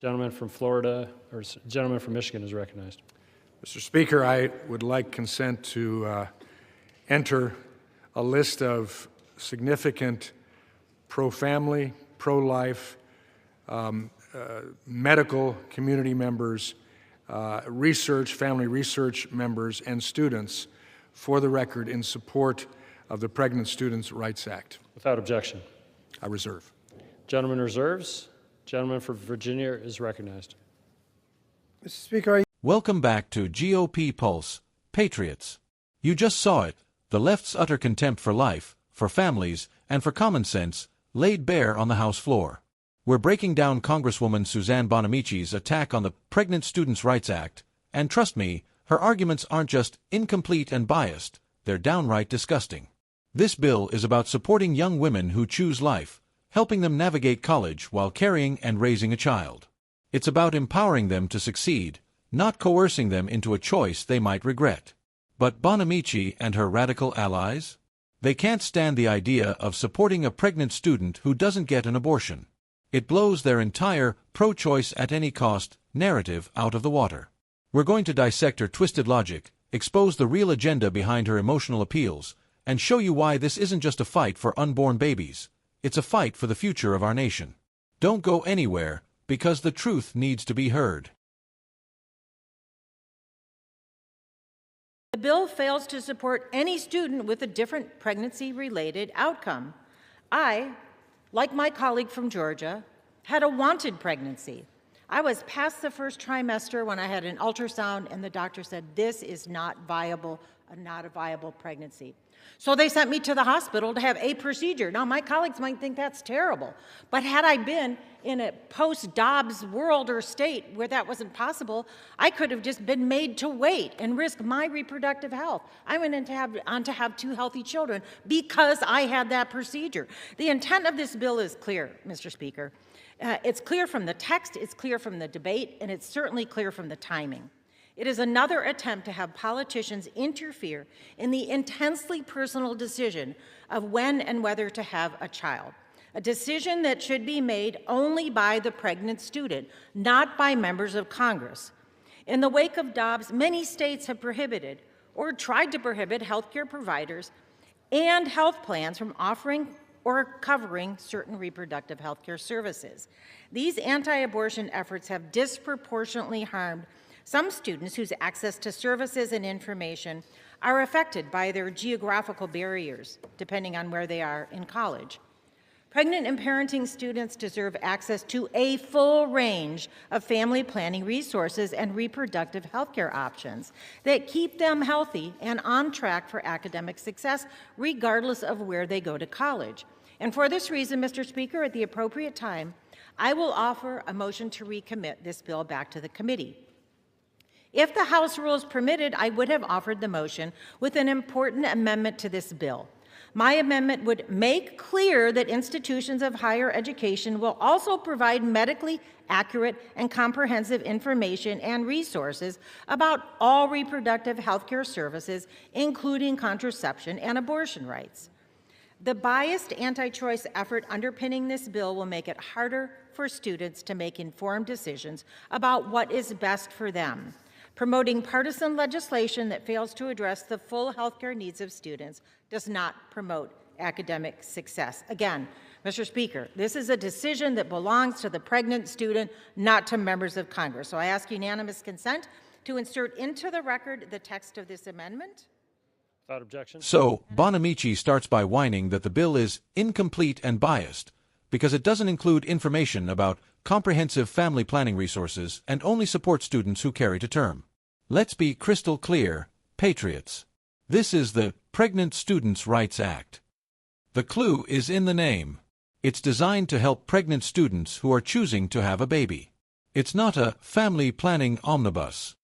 Gentleman from Florida, or gentleman from Michigan is recognized. Mr. Speaker, I would like consent to enter a list of significant pro-family, pro-life, medical community members, family research members, and students for the record in support of the Pregnant Students' Rights Act. Without objection. I reserve. Gentleman reserves. Gentleman from Virginia is recognized. Mr. Speaker, Welcome back to GOP Pulse, Patriots. You just saw it, the left's utter contempt for life, for families, and for common sense, laid bare on the House floor. We're breaking down Congresswoman Suzanne Bonamici's attack on the Pregnant Students' Rights Act, and trust me, her arguments aren't just incomplete and biased, they're downright disgusting. This bill is about supporting young women who choose life, helping them navigate college while carrying and raising a child. It's about empowering them to succeed, not coercing them into a choice they might regret. But Bonamici and her radical allies? They can't stand the idea of supporting a pregnant student who doesn't get an abortion. It blows their entire pro-choice at any cost narrative out of the water. We're going to dissect her twisted logic, expose the real agenda behind her emotional appeals, and show you why this isn't just a fight for unborn babies. It's a fight for the future of our nation. Don't go anywhere, because the truth needs to be heard. The bill fails to support any student with a different pregnancy-related outcome. I, like my colleague from Georgia, had a wanted pregnancy. I was past the first trimester when I had an ultrasound and the doctor said, this is not viable, not a viable pregnancy. So they sent me to the hospital to have a procedure. Now, my colleagues might think that's terrible, but had I been in a post-Dobbs world or state where that wasn't possible, I could have just been made to wait and risk my reproductive health. I went on to have 2 healthy children because I had that procedure. The intent of this bill is clear, Mr. Speaker. It's clear from the text, it's clear from the debate, and it's certainly clear from the timing. It is another attempt to have politicians interfere in the intensely personal decision of when and whether to have a child, a decision that should be made only by the pregnant student, not by members of Congress. In the wake of Dobbs, many states have prohibited or tried to prohibit healthcare providers and health plans from offering or covering certain reproductive healthcare services. These anti-abortion efforts have disproportionately harmed some students whose access to services and information are affected by their geographical barriers, depending on where they are in college. Pregnant and parenting students deserve access to a full range of family planning resources and reproductive healthcare options that keep them healthy and on track for academic success, regardless of where they go to college. And for this reason, Mr. Speaker, at the appropriate time, I will offer a motion to recommit this bill back to the committee. If the House rules permitted, I would have offered the motion with an important amendment to this bill. My amendment would make clear that institutions of higher education will also provide medically accurate and comprehensive information and resources about all reproductive healthcare services, including contraception and abortion rights. The biased anti-choice effort underpinning this bill will make it harder for students to make informed decisions about what is best for them. Promoting partisan legislation that fails to address the full healthcare needs of students does not promote academic success. Again, Mr. Speaker, this is a decision that belongs to the pregnant student, not to members of Congress. So I ask unanimous consent to insert into the record the text of this amendment. Without objection. So, Bonamici starts by whining that the bill is incomplete and biased because it doesn't include information about comprehensive family planning resources and only supports students who carry to term. Let's be crystal clear, Patriots. This is the Pregnant Students' Rights Act. The clue is in the name. It's designed to help pregnant students who are choosing to have a baby. It's not a family planning omnibus.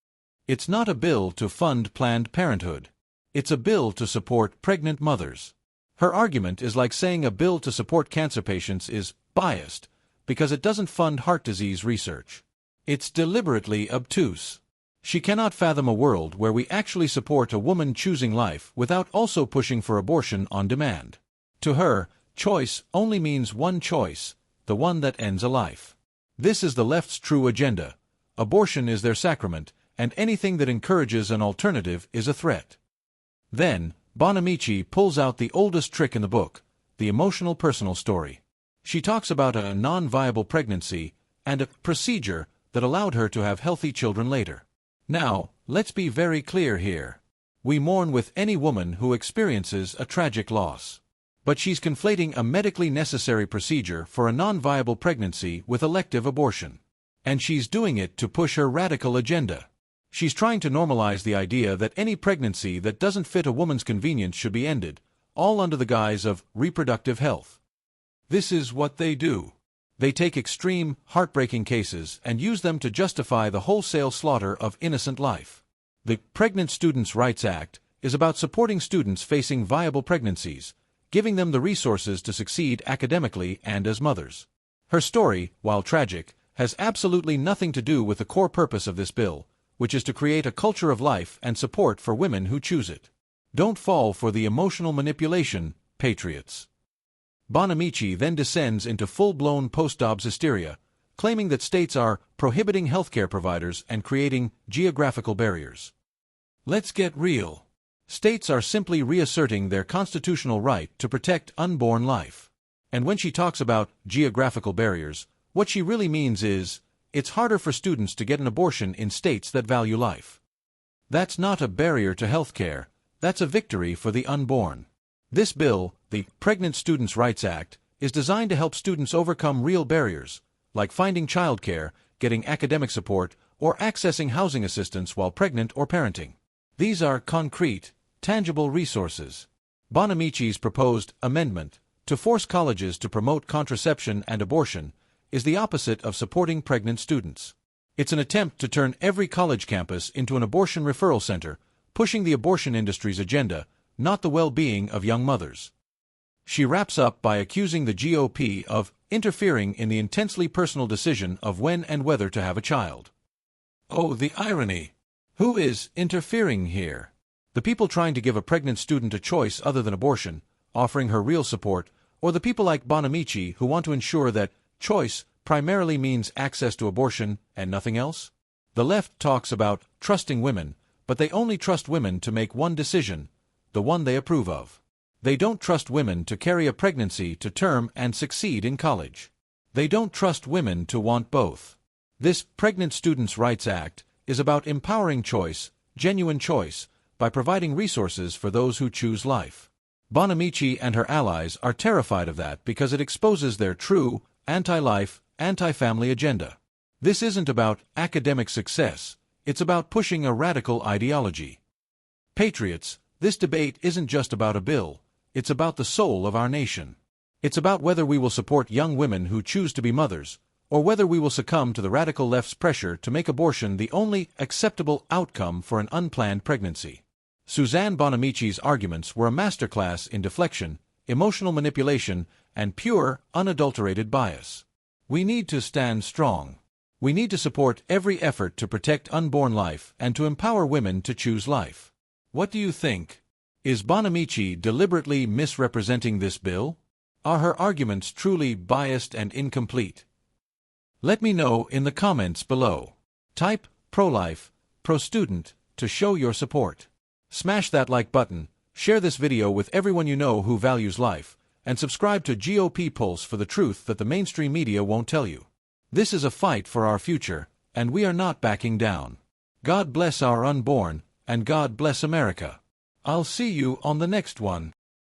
It's not a bill to fund Planned Parenthood. It's a bill to support pregnant mothers. Her argument is like saying a bill to support cancer patients is biased because it doesn't fund heart disease research. It's deliberately obtuse. She cannot fathom a world where we actually support a woman choosing life without also pushing for abortion on demand. To her, choice only means one choice, the one that ends a life. This is the left's true agenda. Abortion is their sacrament, and anything that encourages an alternative is a threat. Then, Bonamici pulls out the oldest trick in the book, the emotional personal story. She talks about a non-viable pregnancy and a procedure that allowed her to have healthy children later. Now, let's be very clear here. We mourn with any woman who experiences a tragic loss. But she's conflating a medically necessary procedure for a non-viable pregnancy with elective abortion. And she's doing it to push her radical agenda. She's trying to normalize the idea that any pregnancy that doesn't fit a woman's convenience should be ended, all under the guise of reproductive health. This is what they do. They take extreme, heartbreaking cases and use them to justify the wholesale slaughter of innocent life. The Pregnant Students' Rights Act is about supporting students facing viable pregnancies, giving them the resources to succeed academically and as mothers. Her story, while tragic, has absolutely nothing to do with the core purpose of this bill, which is to create a culture of life and support for women who choose it. Don't fall for the emotional manipulation, patriots. Bonamici then descends into full-blown post-Dobbs hysteria, claiming that states are prohibiting healthcare providers and creating geographical barriers. Let's get real. States are simply reasserting their constitutional right to protect unborn life. And when she talks about geographical barriers, what she really means is, it's harder for students to get an abortion in states that value life. That's not a barrier to healthcare, that's a victory for the unborn. This bill, the Pregnant Students' Rights Act, is designed to help students overcome real barriers, like finding childcare, getting academic support, or accessing housing assistance while pregnant or parenting. These are concrete, tangible resources. Bonamici's proposed amendment to force colleges to promote contraception and abortion is the opposite of supporting pregnant students. It's an attempt to turn every college campus into an abortion referral center, pushing the abortion industry's agenda, not the well-being of young mothers. She wraps up by accusing the GOP of interfering in the intensely personal decision of when and whether to have a child. Oh, the irony! Who is interfering here? The people trying to give a pregnant student a choice other than abortion, offering her real support, or the people like Bonamici who want to ensure that choice primarily means access to abortion and nothing else? The left talks about trusting women, but they only trust women to make one decision, the one they approve of. They don't trust women to carry a pregnancy to term and succeed in college. They don't trust women to want both. This Pregnant Students' Rights Act is about empowering choice, genuine choice, by providing resources for those who choose life. Bonamici and her allies are terrified of that because it exposes their true, anti-life, anti-family agenda. This isn't about academic success, it's about pushing a radical ideology. Patriots, this debate isn't just about a bill, it's about the soul of our nation. It's about whether we will support young women who choose to be mothers, or whether we will succumb to the radical left's pressure to make abortion the only acceptable outcome for an unplanned pregnancy. Suzanne Bonamici's arguments were a masterclass in deflection, emotional manipulation, and pure, unadulterated bias. We need to stand strong. We need to support every effort to protect unborn life and to empower women to choose life. What do you think? Is Bonamici deliberately misrepresenting this bill? Are her arguments truly biased and incomplete? Let me know in the comments below. Type pro-life, pro-student to show your support. Smash that like button, share this video with everyone you know who values life, and subscribe to GOP Pulse for the truth that the mainstream media won't tell you. This is a fight for our future, and we are not backing down. God bless our unborn, and God bless America. I'll see you on the next one.